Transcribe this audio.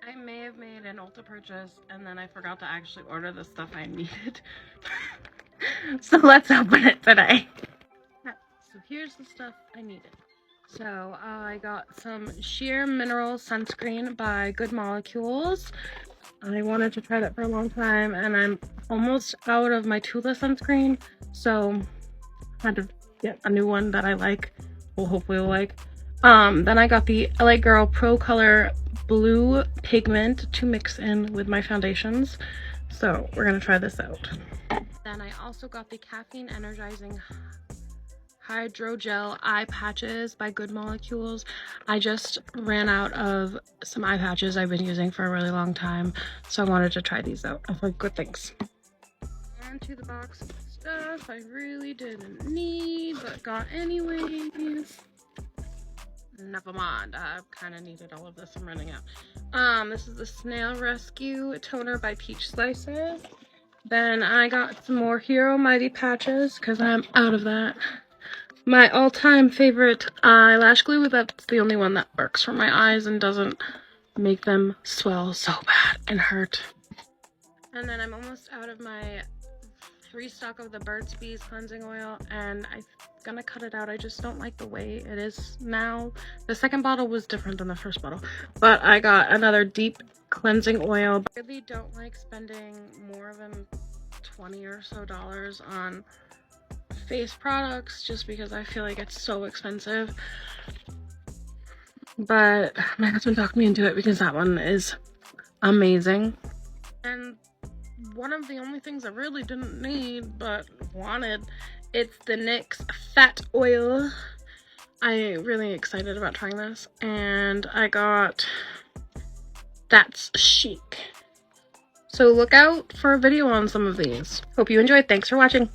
I may have made an Ulta purchase and then I forgot to actually order the stuff I needed. So let's open it today. So here's the stuff I needed. So I got some Sheer Mineral Sunscreen by Good Molecules. I wanted to try that for a long time and I'm almost out of my Tula sunscreen. So I had to get a new one that I like. Well, hopefully will like. Then I got the LA Girl Pro Color Blue Pigment to mix in with my foundations. So we're gonna try this out. Then I also got the Caffeine Energizing Hydrogel Eye Patches by Good Molecules. I just ran out of some eye patches I've been using for a really long time, so I wanted to try these out. I've heard good things. On to the box of stuff I really didn't need, but got anyways. Never mind, I kind of needed all of this. I'm running out. This is the Snail Rescue Toner by Peach Slices. Then I got some more Hero Mighty patches because I'm out of that. My all-time favorite eyelash glue, that's the only one that works for my eyes and doesn't make them swell so bad and hurt. And then I'm almost out of my restock of the Burt's Bees cleansing oil, and I'm gonna cut it out. I just don't like the way it is now. The second bottle was different than the first bottle, but I got another deep cleansing oil. I really don't like spending more than $20 or so on face products just because I feel like it's so expensive, but my husband talked me into it because that one is amazing. And one of the only things I really didn't need but wanted, it's the NYX Fat Oil. I'm really excited about trying this. And I got That's Chic. So look out for a video on some of these. Hope you enjoyed. Thanks for watching.